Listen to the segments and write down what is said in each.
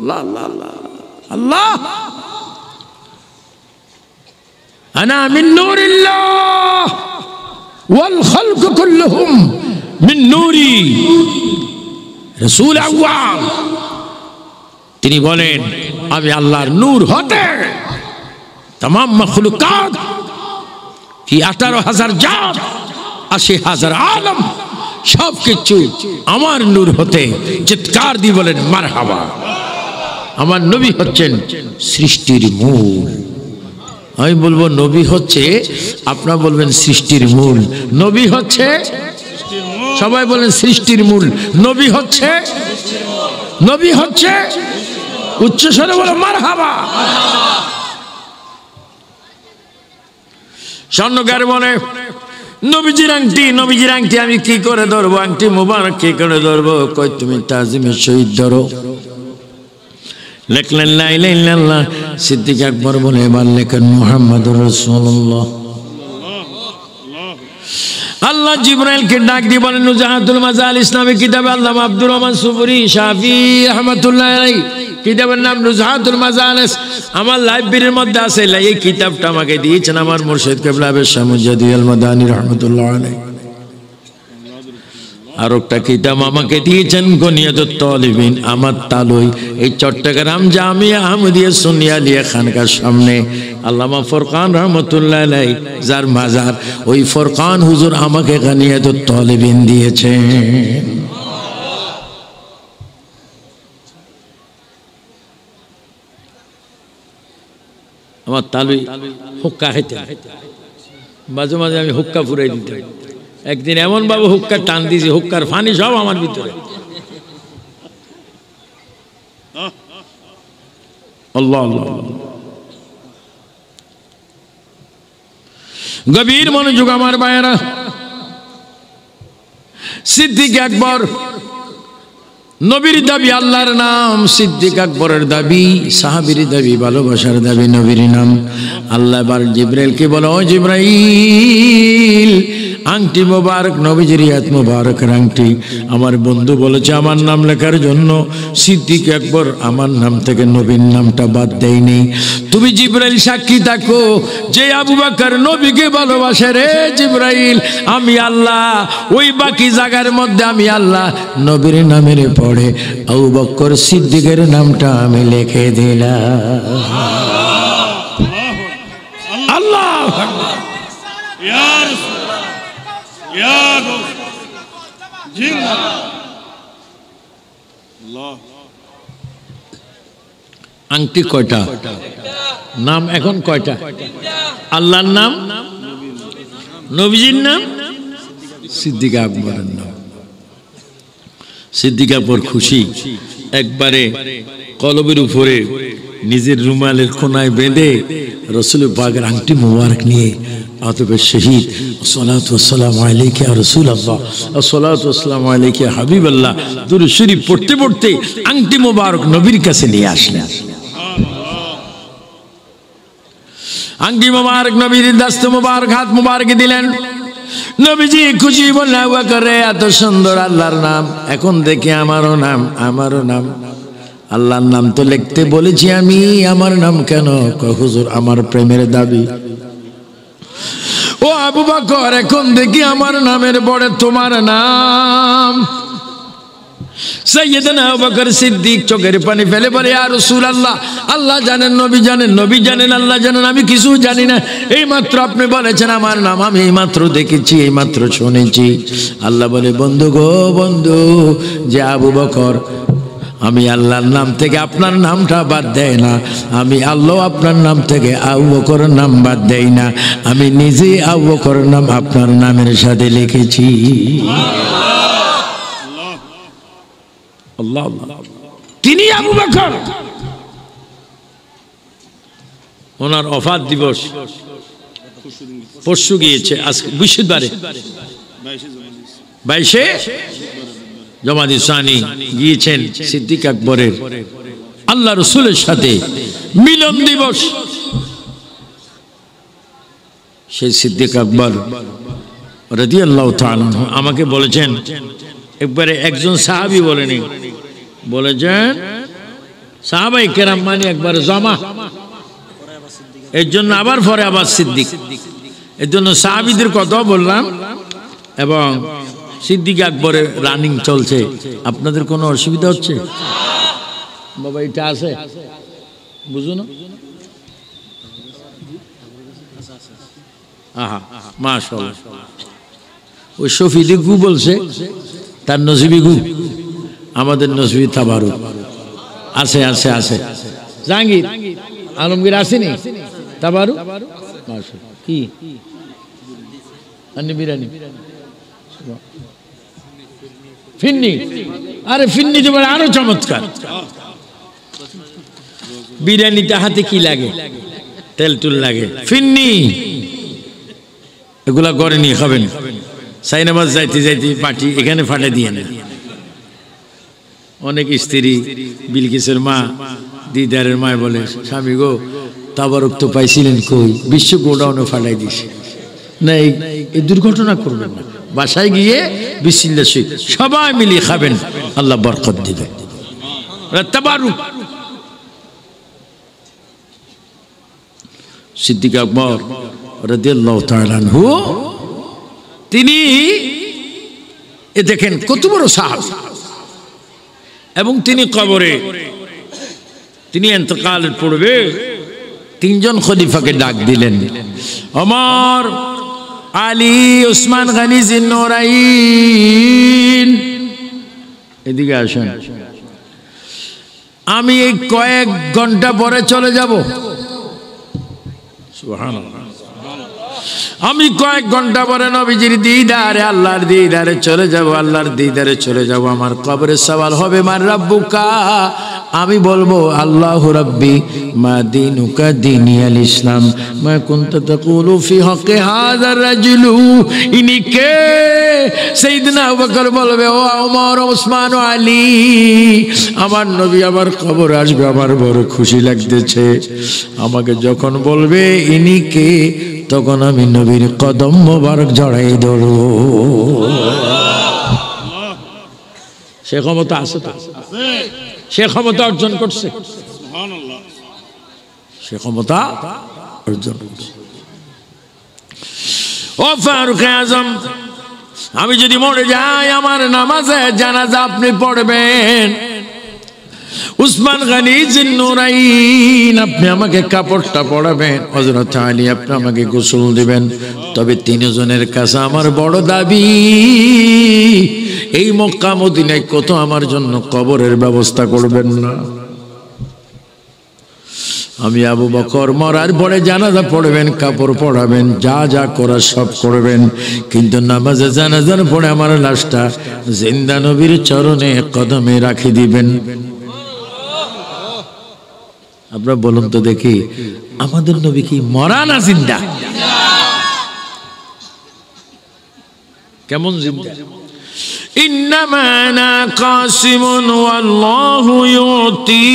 আল্লাহ আল্লাহ আল্লাহ আল্লাহ আনা মিন নূরিল্লাহ ওয়াল খালকু কুল্লুহুম মিন নূরি। রাসূল আউয়াল তিনি বলেন আমি আল্লাহর নূর হতে तमाम मखलूकात की 18,000 জাত 80,000 आलम सब किच्छु আমার নূর হতে চিৎকার দিয়ে বলেন মারহাবা। আমার নবী হচ্ছেন সৃষ্টির মূল। আমি বলবো নবী হচ্ছে, আপনারা বলবেন সৃষ্টির মূল। নবী হচ্ছে, সবাই বলেন সৃষ্টির মূল। নবী হচ্ছে, নবী হচ্ছে, উচ্চ স্বরে বলো মারহাবা। স্বর্ণকার বলে নবীজির আংটি, নবীজির আংটি আমি কি করে ধরবো, আংটি মুবারক কি করে ধরবো? কই তুমি তাজিমের সহিত ধরো। লিখলেন লা ইলাহা ইল্লাল্লাহ। সিদ্দিক আকবর বলে এবার লেখেন মুহাম্মাদুর রাসূলুল্লাহ। আল্লাহ জিবরাইলকে ডাক দিয়ে বলেন নুজাহাতুল মাজাল ইসলামী কিতাবে আল্লামা আব্দুর রহমান সুবুরি শাফি রাহমাতুল্লাহ আলাইহি কিতাবের নাম নুজাহাতুল মাজালিস আমার লাইব্রেরির মধ্যে আছে। এই কিতাবটা আমাকে দিয়েছেন আমার মুর্শিদ কিবলা শাহ মুজাদ্দিদ আল মাদানী রাহমাতুল্লাহ আলাইহি। আর একটা কিতাব আমাকে দিয়েছেন গনিয়াতুত তালিবিন আমার তালুই, এই চট্টগ্রাম জামিয়া আহমদিয়া সুন্নিয়া লিয়া খানকার সামনে আল্লামা ফুরকান রহমতুল্লাহ আলাইহি যার মাজার, ওই ফুরকান হুজুর আমাকে গনিয়াতুত তালিবিন দিয়েছেন। আমার তালুই হুক্কা খাইতে, মাঝে মাঝে আমি হুক্কা ফুরাই দিতে। একদিন এমন ভাবে হুক্কা টান দিয়েছি, হুক্কার ফানি সব আমার ভিতরে। আল্লাহ আল্লাহ। গভীর মনোযোগ আমার ভাইয়েরা। সিদ্দিক আকবর নবীর দাবি আল্লাহর নাম, সিদ্দিক আকবরের দাবি সাহাবীর দাবি ভালোবাসার দাবি নবীর নাম। আল্লাহ এবার জিবরাইলকে বলো ও জিবরাইল আংটি মোবারক নবীজির হাত মোবারকের আংটি আমার বন্ধু বলেছে আমার নাম লেখার জন্য। সিদ্দিক আকবর আমার নাম থেকে নবীর নামটা বাদ দেয়নি। তুমি জিবরাইল সাক্ষী থাকো যে আবু বকর নবীকে ভালোবাসে রে জিবরাইল, আমি আল্লাহ ওই বাকি জায়গার মধ্যে আমি আল্লাহ নবীর নামের পড়ে আবু বকর সিদ্দিকের নামটা আমি লিখে দিলাম। আল্লাহু আকবার। ইয়া রাসূল ইয়া আল্লাহ। আংটি কয়টা? নাম এখন কয়টা? আল্লাহর নাম, নবীজির নাম, সিদ্দিক আকবরের নাম। সিদ্দিক আকবর খুশি, একবারে কলবের উপরে নিজের রুমালের কোনায় বেঁধে রাসূল পাকের আংটি মুবারক নিয়ে আতবে শহীদ সালাতু ওয়াসসালামু আলাইকা ইয়া রাসূলুল্লাহ সালাতু ওয়াসসালামু আলাইকা ইয়া হাবিবাল্লাহ দুরূদ শরীফ পড়তে পড়তে আংটি মুবারক নবীর কাছে নিয়ে আসলেন। আংটি মুবারক নবীর দস্ত মুবারক হাত মুবারক দিলেন। নবীজি খুশি বললেন আবু বকর এত সুন্দর আল্লাহর নাম, এখন দেখি আমারও নাম, আমারও নাম। আল্লাহর নাম তো লিখতে বলেছি আমি, আমার নাম কেন? হুজুর আমার প্রেমের দাবি। ও আবু বকর এখন দেখি আমার নামের পরে তোমার নাম। সাইয়েদনা আবু বকর সিদ্দিক চোখের পানি ফেলে বলে ইয়া রাসূলুল্লাহ আল্লাহ জানেন, নবী জানেন, নবী জানেন, আল্লাহ জানেন, আমি কিছু জানি না। এই মাত্র আপনি বলেছেন আমার নাম, আমি এই মাত্র দেখেছি, এই মাত্র শুনেছি। আল্লাহ বলে বন্ধু গো বন্ধু, যে আবু বকর আমি আল্লাহর নাম থেকে আপনার নামটা বাদ দেয় না, আমি আল্লাহ আপনার নাম থেকে আবু বকরের নাম বাদ দেই না, আমি নিজে আবু বকরের নাম আপনার নামের সাথে লিখেছি। আল্লাহ তিনি আবু বকর। ওনার ওফাত দিবস পরশু গিয়েছে, আজকে বৃহস্পতিবারে 22শে জমাদি সানি গিয়েছেন সিদ্দিক আকবরের আল্লাহ রসুলের সাথে মিলন দিবস। সেই সিদ্দিক আকবর রাদিয়াল্লাহু তাআলা আমাকে বলেছেন, একবারে একজন সাহাবী বলেনি, বলেছেন সাহাবায়ে কেরাম মানে একবার জমা, এর জন্য আবার পরে আবার সিদ্দিক, এর জন্য সাহাবীদের কথা বললাম এবং সিদ্দিক আকবরের রানিং চলছে। আপনাদের কোনো অসুবিধা হচ্ছে বাবা? এটা আছে বুঝুন, আহা মাশাআল্লাহ। ওই শফিদি গু বলছে তার নসিবি গু, আমাদের নসিবি তাবারুক আছে আছে আছে। জাহাঙ্গীর আলমগীর আসেনি তাবারুক মাশাআল্লাহ। কি আন্নি বিরিয়ানি ফিন্নি, আরে ফিন্নি তো আরো চমৎকার। বিরিয়ানিটা হাতে কি লাগে? তেল টুল লাগে। ফিন্নি এগুলা করে নিয়ে খাবেন। সাইনাবাদ যাইতে যাইতে পাটি এখানে ফাটে দিয়ে না। অনেক স্ত্রী, বিলকিসের মা, দিদারের মা বলে, স্বামী গো তাবারুক তো পাইছিলেন কই? বিশ্ব গোডাউনে ফাটাই দিছে। না এই দুর্ঘটনা করবেন না, বাসায় গিয়ে বিসমিল্লাহ সবাই মিলিয়ে খাবেন, আল্লাহ বরকত দিবে। তাবারুক। সিদ্দিক আকবর রাদিয়াল্লাহু তাআলা আনহু তিনি দেখেন কত বড় সাহাবী, এবং তিনি কবরে তিনি ইন্তেকালের পূর্বে তিনজন খলিফাকে ডাক দিলেন, ওমর, আলী, উসমান গনি জিন্নুরাইন, এদিকে আসেন, আমি এই কয়েক ঘন্টা পরে চলে যাব। সুবহানাল্লাহ। আমি কয়েক ঘন্টা পরে নবীজির দিদারে, আল্লাহর দিদারে চলে যাব, আল্লাহর দিদারে চলে যাব। আমার কবরে সওয়াল হবে মান রাব্বুকা, আমি বলবো আল্লাহু রাব্বি মা দীনুকা দীনি আল ইসলাম মা কুনতা তাকুলু ফি হক্কি হাযার রাজুলু, ইনি কে? সাইয়েদনা আবু বকর বলবে, ও ওমর, ওসমান, ও আলী, আমার নবী আমার কবরে আসবে, আমার বড় খুশি লাগতেছে। আমাকে যখন বলবে ইনি কে, তখন আমি নবীর কদম মোবারক জড়াই ধরব। সে ক্ষমতা আছে তো, সে ক্ষমতা অর্জন করছে, সে ক্ষমতা অর্জন করছে। ও ফারুক আজম, আমি যদি মরে যাই আমার নামাজে জানাজা আপনি পড়বেন। উসমান গনি জিন্নুরাইন, আপনি আমাকে কাপড়টা পরাবেন। হযরত আলী, আপনি আমাকে গোসল দিবেন। তবে তিনজনের কাছে আমার বড় দাবি, এই মক্কা মদিনায় কত আমার জন্য কবরের ব্যবস্থা করবেন না? আমি আবু বকর মরার পরে জানাজা পড়বেন, কাপড় পরাবেন, যা যা করার সব করবেন, কিন্তু নামাজে জানাজার পরে আমার লাশটা জিন্দা নবীর চরণে কদমে রাখি দিবেন। আপনারা বলুন তো দেখি, আমাদের নবী কি মরা না জিন্দা? কেমন জিন্দা? ইন্নামা আনা কাসিমুন ওয়াল্লাহু ইউতি,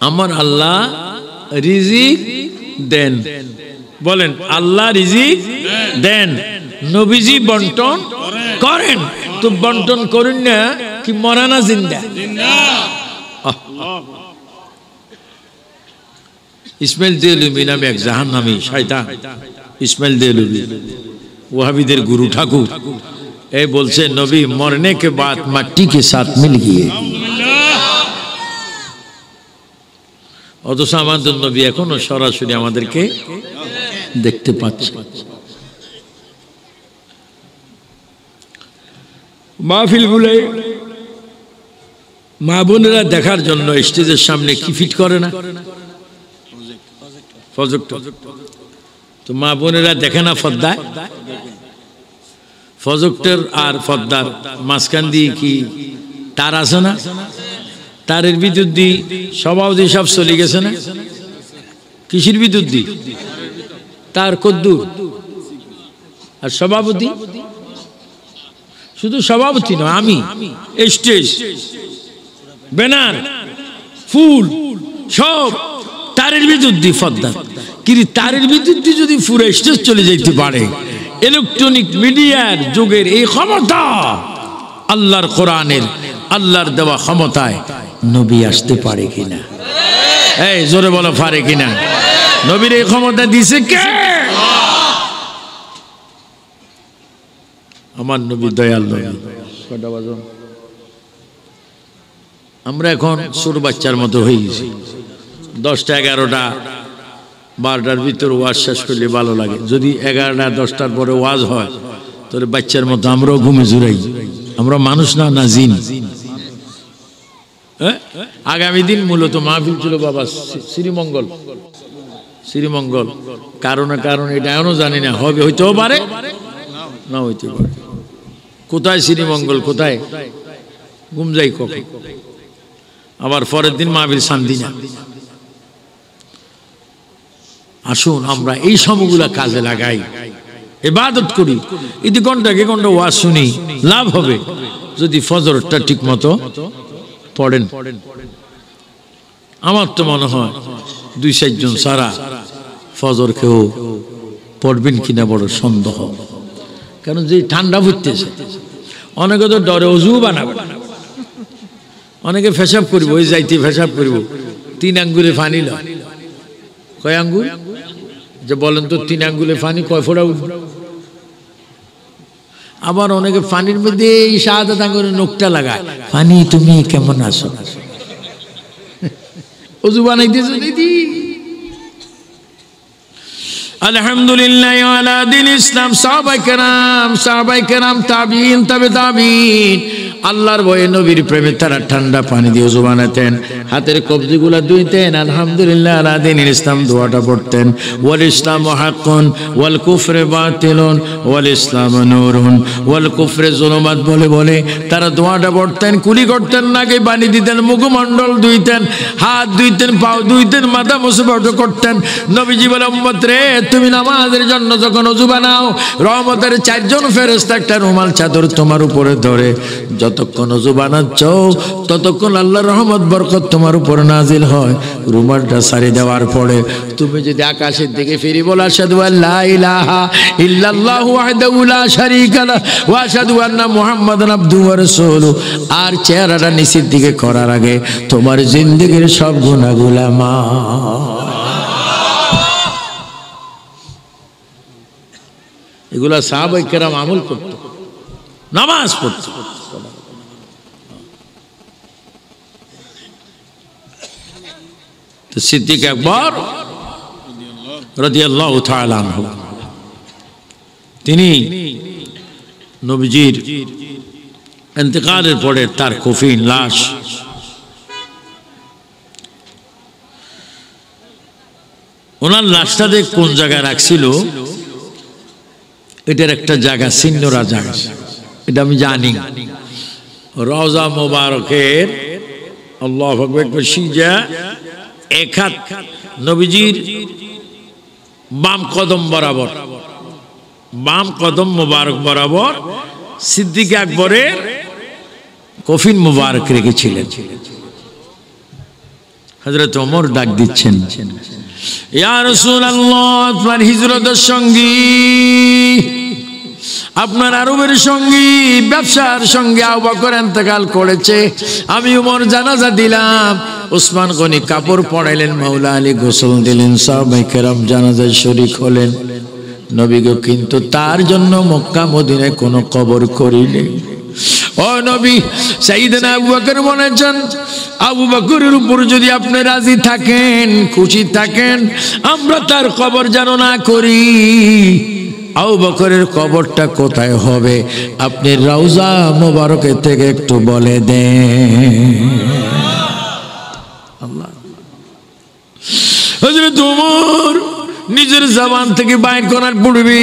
আমার আল্লাহ রিজিক দেন। বলেন, আল্লাহ রিজিক দেন, নবীজি বন্টন করেন। তো বন্টন করেন না কি মরা না জিন্দা? ইসমাইল দেহলভী নামে এক জাহান্নামী শয়তান, ইসমাইল দেহলভী ওয়াহাবিদের গুরু ঠাকুর, এই বলছে নবী মরনে के बाद मट्टी के साथ मिल गए। অথচ আমাদের নবী এখনো সরাসরি আমাদেরকে দেখতে পাচ্ছে। মাহফিলগুলো মা বোনেরা দেখার জন্য স্টেজের সামনে কি ফিট করে না? প্রজেক্টর। তো মা বোনেরা দেখে না পর্দায়? প্রজেক্টর আর পর্দার মাঝখান দিয়ে কি তার আছে না? তারের বিদ্যুৎ দিয়ে সভাপতি সব চলে গেছে না? কিসের বিদ্যুৎ দিয়ে? তার কদ্দুর। আর সভাপতি? শুধু সভাপতি নয়, আমি স্টেজ, ব্যানার, ফুল সব তারের বিদ্যুৎ দিয়ে পর্দা। কিন্তু তারের বিদ্যুৎ দিয়ে যদি পুরো স্টেজ চলে যেতে পারে, ইলেকট্রনিক মিডিয়ার যুগের এই ক্ষমতা আল্লাহর কোরআনের আল্লাহর দেওয়া ক্ষমতায় নবী আসতে পারে কিনা? এই জোরে বলো, পারে কিনা? নবীর এই ক্ষমতা দিছে কে? আমার নবী দয়াল নবী। আমরা এখন ছোট বাচ্চার মতো হয়ে গেছি। 10টা 11টা 12টার ভিতর ওয়াজ শেষ করলে ভালো লাগে। যদি 11টা 10টার পরে ওয়াজ হয় তাহলে বাচ্চার মতো আমরাও ঘুমে জুড়াই। আমরা মানুষ না, না জিন। আগামী দিন মূলত মাহফিল ছিল বাবা শ্রীমঙ্গল, শ্রীমঙ্গল। কারণ এটা এখনো জানি না, হবে হইতেও পারে না হইতে পারে। কোথায় শ্রীমঙ্গল, কোথায় ঘুম যাই কখন। আবার পরের দিন মাহফিল শান্তি না। আসুন আমরা এই সময়গুলা কাজে লাগাই, ইবাদত করি। ইদি ঘন্টা ওয়াজ শুনি, লাভ হবে যদি ফজরটা ঠিক মতো পড়েন। আমার তো মনে হয় 2-4 জন সারা ফজর কেউ পড়বেন কিনা বড় সন্দেহ। কারণ যে ঠান্ডা পড়তেছে, অনেকে তো ডরে অজু বানাবে, অনেকে পেশাব করবো, ওই যাইতে পেশাব করবো 3 আঙ্গুলে পানি লয়। কয় আঙ্গুল? যে বলেন তো 3 আঙ্গুলে পানি কয় ফোঁটা উঠবে? আবার অনেকে পানির মধ্যে এই শাহাদাত আঙ্গুলের নখটা লাগায়, পানি তুমি কেমন আছো? অজু বানাইতেছো দিদি? আলহামদুলিল্লাহ আলা দিন ইসলাম। সাহাবায়ে কেরাম তাবিঈন, তাবে তাবিঈন আল্লাহর ভয়ে নবীর প্রেমে তারা ঠান্ডা পানি দিয়ে ওযু বানাতেন, হাতের কবজিগুলা ধুইতেন, আলহামদুলিল্লাহ আলা দিন ইসলাম দোয়াটা পড়তেন। ওয়াল ইসলামু হাক্কুন ওয়াল কুফরু বাতিলুন ওয়াল ইসলামু নূরুন ওয়াল কুফরু যুলুমাত বলে বলে তারা দোয়াটা পড়তেন। কুলি করতেন, নাকে পানি দিতেন, মুখমণ্ডল ধুইতেন, হাত ধুইতেন, পাও ধুইতেন, মাথা মুসবট করতেন। নবীজি বলে, উম্মত রে, তুমি নামাজের জন্য যখন ওযু বানাও, রহমতের 4 জন ফেরেশতা একটা রুমাল চাদর তোমার উপরে ধরে। যতক্ষণ ওযু বানাচ্ছ ততক্ষণ আল্লাহর রহমত বরকত তোমার উপরে নাজিল হয়। রুমালটা সারি দেওয়ার পরে তুমি যদি আকাশের দিকে ফিরে বলো, আশহাদু আল্লা ইলাহা ইল্লাল্লাহু ওয়াহদাহু লা শারীকা লাহু ওয়া আশহাদু আন্না মুহাম্মাদান আবদুহু ওয়া রাসূলুহু, আর চেহারাটা নিচের দিকে করার আগে তোমার জিন্দেগীর সব গুনাহগুলো মাফ। এগুলা সাহাবায়ে কেরাম আমল করত, নামাজ পড়ত। তো সিদ্দিক আকবর রাদিয়াল্লাহু তাআলা আনহু তিনি নবীজির ইন্তেকালের পরে তার কফিন, লাশ ওনার লাশটাতে কোন জায়গায় রাখছিল, এটার একটা জায়গা সিন্নরা জায়গা, এটা আমি জানি। রওজা মোবারকের আল্লাহু আকবার সিজা এক হাত নবীজির বাম কদম বরাবর, বাম কদম মোবারক বরাবর সিদ্দিক আকবরের কফিন মোবারক রেখেছিলেন। হযরত ওমর ডাক দিচ্ছেন, ইয়া রাসূলুল্লাহ, আপনার হিজরতের সঙ্গী, আপনার আরবের সঙ্গী, ব্যবসার সঙ্গে আবু বকর ইন্তেকাল করেছে। আমি ওমর জানাজা দিলাম। উসমান গনি কাপড় পরাইলেন, মাওলা আলী গোসল দিলেন, সাহাবায়ে কেরাম জানাজায় শরীক হলেন। নবী গো, কিন্তু তার জন্য মক্কা মদিনায় কোনো কবর করিনি। ও নবী, সাইয়েদনা আবু বকর বলেছেন, আবু বকরের উপর যদি আপনি রাজি থাকেন, খুশি থাকেন, আমরা তার কবর যেন না করি। আবু বকরের কবরটা কোথায় হবে আপনি রওজা মোবারকের থেকে একটু বলে দেন। আল্লাহ, হযরত ওমর নিজের জবান থেকে বাইর করার পূর্বে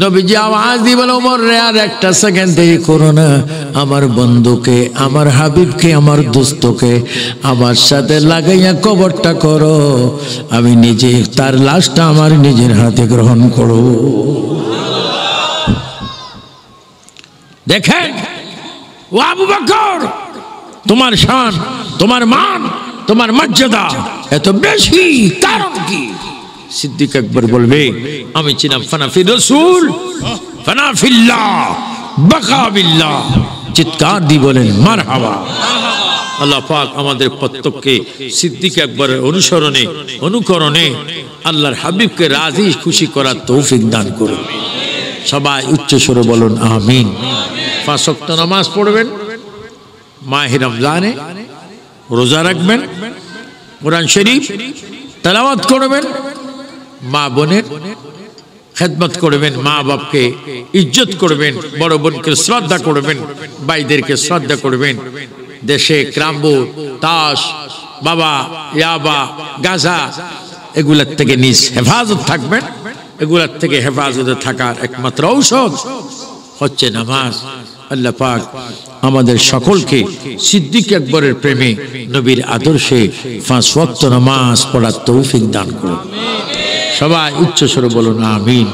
নবীজি আওয়াজ দিয়ে বলে, ওমর রে, আর একটা সেকেন্ড দেরি করো না, আমার বন্ধুকে, আমার হাবিবকে, আমার দোস্তকে আমার সাথে লাগাইয়া কবরটা করো, আমি নিজে তার লাশটা আমার নিজের হাতে গ্রহণ করব। দেখেন ও আবু বকর, তোমার শান, তোমার মান, তোমার মর্যাদা এত বেশি, কারণ কি? সিদ্দিক আকবর বলবে, আমি ছিলাম ফানা ফি রাসূল ফানা ফিল্লাহ, বাকা বিল্লাহ, চিৎকার দিয়ে বলেন মারহাবা। আল্লাহ পাক আমাদের প্রত্যেককে সিদ্দিক আকবরের অনুকরণে আল্লাহর হাবিবকে রাজি খুশি করার তৌফিক দান করুন। সবাই উচ্চ স্বরে বলুন আমিন। 5 ওয়াক্ত নামাজ পড়বেন, মাহে রমজানে রোজা রাখবেন, কোরআন শরীফ তেলাওয়াত করবেন, মা বোনের খেদমত করবেন, মা বাপকে ইজ্জত করবেন, বড় বোনকে শ্রদ্ধা করবেন, ভাইদেরকে শ্রদ্ধা করবেন। দেশে ক্রাম্ব, তাস, বাবা, ইয়াবা, গাঁজা এগুলোর থেকে নিজ হেফাজত থাকবেন। এগুলোর থেকে হেফাজতে থাকার একমাত্র ঔষধ হচ্ছে নামাজ। আল্লাহ পাক আমাদের সকলকে সিদ্দিক আকবরের প্রেমে, নবীর আদর্শে 5 ওয়াক্ত নামাজ পড়ার তৌফিক দান করুন। সবাই উচ্চ স্বরে বলুন আমিন।